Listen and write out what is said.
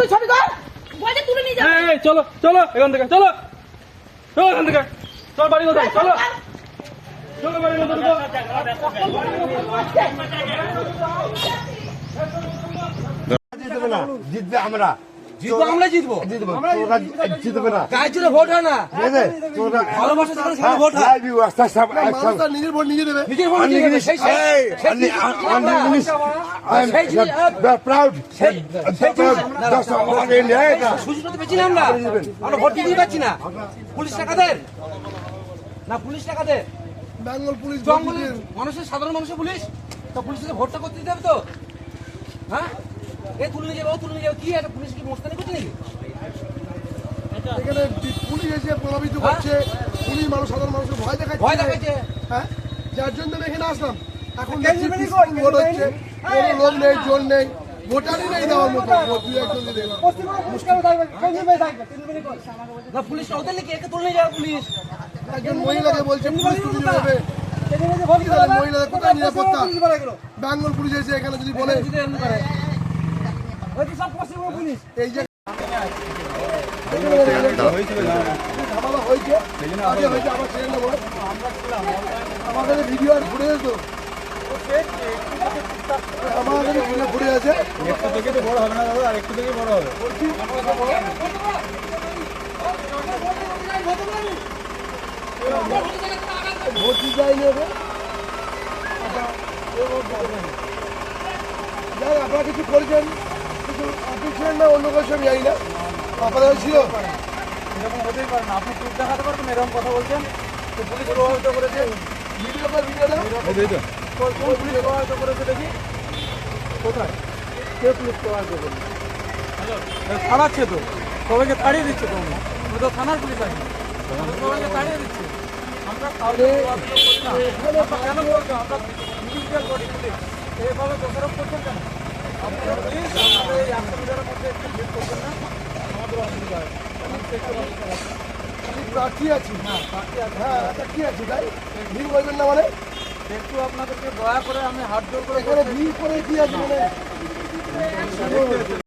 তুই ছবি কর, বলছে তুলে নিয়ে যাবে। এই চলো চলো এখান থেকে, চলো চলো এখান থেকে, চল বাড়ি কোথায়, চলো চলো বাড়ি কোথায়। জিতবে না, জিতবে আমরা, জিতবো, আমরা জিতবো। জিতবো, তোরা জিতবে না। গায়ের জোরে ভোট হয় না, ঠিক আছে? তোরা ভালোবাসা যখন সেখানে ভোট হয়। লাইভ ইউ আস্তে আস্তে মানুষ তার নিজের ভোট নিজে দেবে। নিজের ভোট নিজে দেবে। সেই proud. সুযোগটা তো পেয়েছি না আমরা। আমরা ভোট দিতেই পারছি না। পুলিশ টাকাদের না, পুলিশ টাকাদের বেঙ্গল পুলিশ জঙ্গলে মানুষের, সাধারণ মানুষের পুলিশ তো পুলিশকে ভোটটা করতে দিতে হবে তো। হ্যাঁ, এ তুলে নিয়ে যাবে, ও তুলে নিয়ে যাবে, কি একটা পুলিশ কি মোস্তানি করছে নাকি? এখানে পুলিশ এসে প্রভাবিত করছে, পুলিশ মানুষ, সাধারণ মানুষের ভয় ভয় দেখাচ্ছে। দেখাচ্ছে। হ্যাঁ, যার জন্য আমি এখানে আসলাম। এখন দেখছি peaceful ভোট হচ্ছে, কোনো লোক নেই, জোর নেই, ভোটারই নেই দেওয়ার মতো। ভোট দুই একজন দিলে না, পুলিশ ওদের নাকি একে তুলে নিয়ে যাবে পুলিশ। একজন মহিলাকে বলছে পুলিশ তুলে নিয়ে যাবে। মহিলাদের কোথায় নিরাপত্তা? বেঙ্গল পুলিশ এসে এখানে যদি বলে যদি এমনি করে। এই যে ঝামেলা হয়েছে, আগে হয়েছে, আবার ছেড়ে নেবো। আমার কাছে ভিডিও আর ঘুরে যেত, আমার কাছে ভিডিও ঘুরে আছে। একটু থেকে তো বড় হবে না দাদা, আর একটু থেকে বড় হবে। ভোট দিতে যায়নি ওকে। যাই, আপনারা কিছু করেছেন, কিছু আপনি ছিলেন না, অন্য কাছে আমি জানি না, আপনারা ছিল। এরকম হতেই পারে না, আপনি চুপ দেখাতে পারবেন, এরকম কথা বলছেন। তো পুলিশ প্রভাবিত করেছে, ভিডিও বা ভিডিও না, কোন পুলিশ প্রভাবিত করেছে দেখি, কোথায় কে পুলিশ প্রভাবিত করেছে? ছাড়াচ্ছে তো, সবাইকে তাড়িয়ে দিচ্ছে তো, আমরা তো থানার পুলিশ আছে, সবাইকে তাড়িয়ে দিচ্ছে। আমরা কাউকে প্রভাবিত করি না। আপনারা কেন বলছো? আমরা ইন্ডিভিজুয়াল বডি পুলিশ, এইভাবে দোষারোপ করছেন কেন? আপনারা প্লিজ আমাদের এই 100 মিটারের মধ্যে একটু ভিড় করবেন না, আমাদের অসুবিধা হয়। আমি প্রার্থী আছি। হ্যাঁ, আচ্ছা কি আছে তাই ভিড় করবেন না মানে? একটু আপনাদেরকে দয়া করে আমি হাত জোর করে এখানে ভিড় করে কি আছে মানে?